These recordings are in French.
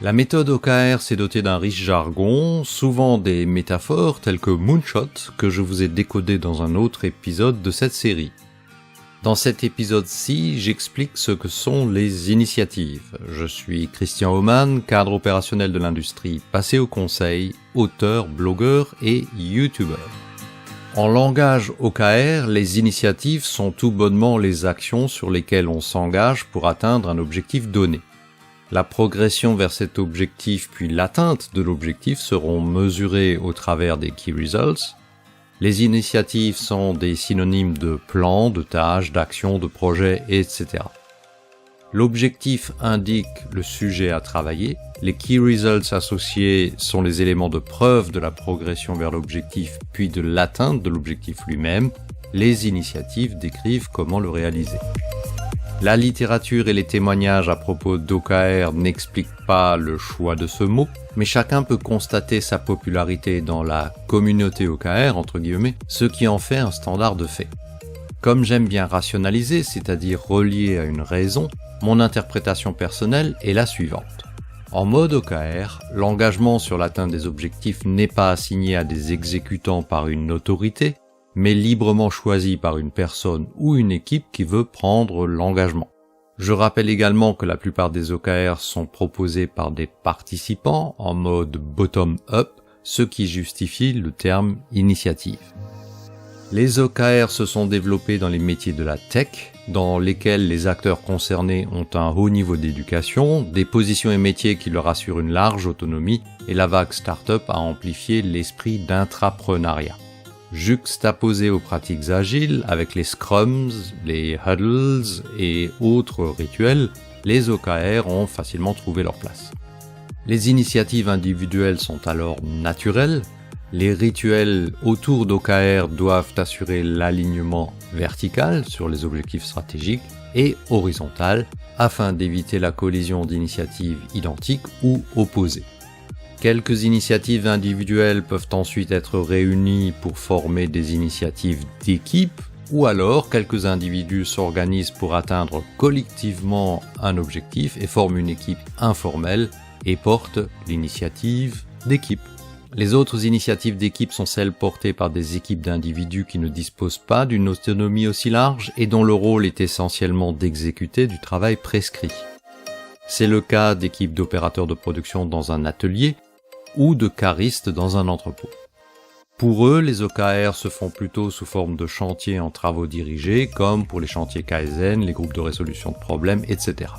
La méthode OKR s'est dotée d'un riche jargon, souvent des métaphores telles que Moonshot, que je vous ai décodé dans un autre épisode de cette série. Dans cet épisode-ci, j'explique ce que sont les initiatives. Je suis Christian Aumann, cadre opérationnel de l'industrie passé au conseil, auteur, blogueur et youtubeur. En langage OKR, les initiatives sont tout bonnement les actions sur lesquelles on s'engage pour atteindre un objectif donné. La progression vers cet objectif puis l'atteinte de l'objectif seront mesurées au travers des Key Results. Les initiatives sont des synonymes de plans, de tâches, d'actions, de projets, etc. L'objectif indique le sujet à travailler. Les Key Results associés sont les éléments de preuve de la progression vers l'objectif puis de l'atteinte de l'objectif lui-même. Les initiatives décrivent comment le réaliser. La littérature et les témoignages à propos d'OKR n'expliquent pas le choix de ce mot, mais chacun peut constater sa popularité dans la communauté OKR, entre guillemets, ce qui en fait un standard de fait. Comme j'aime bien rationaliser, c'est-à-dire relier à une raison, mon interprétation personnelle est la suivante. En mode OKR, l'engagement sur l'atteinte des objectifs n'est pas assigné à des exécutants par une autorité, mais librement choisi par une personne ou une équipe qui veut prendre l'engagement. Je rappelle également que la plupart des OKR sont proposés par des participants en mode bottom-up, ce qui justifie le terme initiative. Les OKR se sont développés dans les métiers de la tech, dans lesquels les acteurs concernés ont un haut niveau d'éducation, des positions et métiers qui leur assurent une large autonomie, et la vague start-up a amplifié l'esprit d'intrapreneuriat. Juxtaposés aux pratiques agiles avec les scrums, les huddles et autres rituels, les OKR ont facilement trouvé leur place. Les initiatives individuelles sont alors naturelles. Les rituels autour d'OKR doivent assurer l'alignement vertical sur les objectifs stratégiques et horizontal afin d'éviter la collision d'initiatives identiques ou opposées. Quelques initiatives individuelles peuvent ensuite être réunies pour former des initiatives d'équipe, ou alors quelques individus s'organisent pour atteindre collectivement un objectif et forment une équipe informelle et portent l'initiative d'équipe. Les autres initiatives d'équipe sont celles portées par des équipes d'individus qui ne disposent pas d'une autonomie aussi large et dont le rôle est essentiellement d'exécuter du travail prescrit. C'est le cas d'équipes d'opérateurs de production dans un atelier, ou de caristes dans un entrepôt. Pour eux, les OKR se font plutôt sous forme de chantiers en travaux dirigés, comme pour les chantiers Kaizen, les groupes de résolution de problèmes, etc.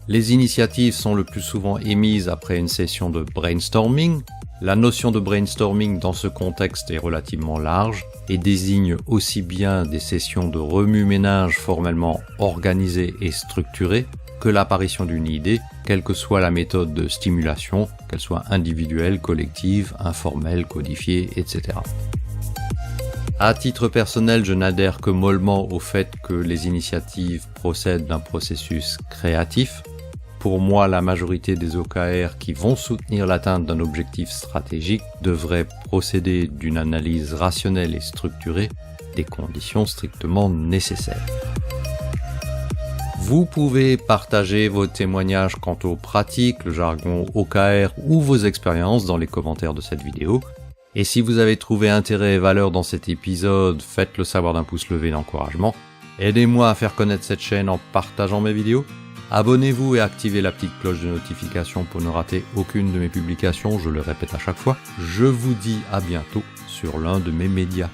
Les initiatives sont le plus souvent émises après une session de brainstorming. La notion de brainstorming dans ce contexte est relativement large et désigne aussi bien des sessions de remue-ménage formellement organisées et structurées que l'apparition d'une idée, quelle que soit la méthode de stimulation, qu'elle soit individuelle, collective, informelle, codifiée, etc. À titre personnel, je n'adhère que mollement au fait que les initiatives procèdent d'un processus créatif. Pour moi, la majorité des OKR qui vont soutenir l'atteinte d'un objectif stratégique devraient procéder d'une analyse rationnelle et structurée des conditions strictement nécessaires. Vous pouvez partager vos témoignages quant aux pratiques, le jargon OKR ou vos expériences dans les commentaires de cette vidéo. Et si vous avez trouvé intérêt et valeur dans cet épisode, faites-le savoir d'un pouce levé d'encouragement. Aidez-moi à faire connaître cette chaîne en partageant mes vidéos. Abonnez-vous et activez la petite cloche de notification pour ne rater aucune de mes publications, je le répète à chaque fois. Je vous dis à bientôt sur l'un de mes médias.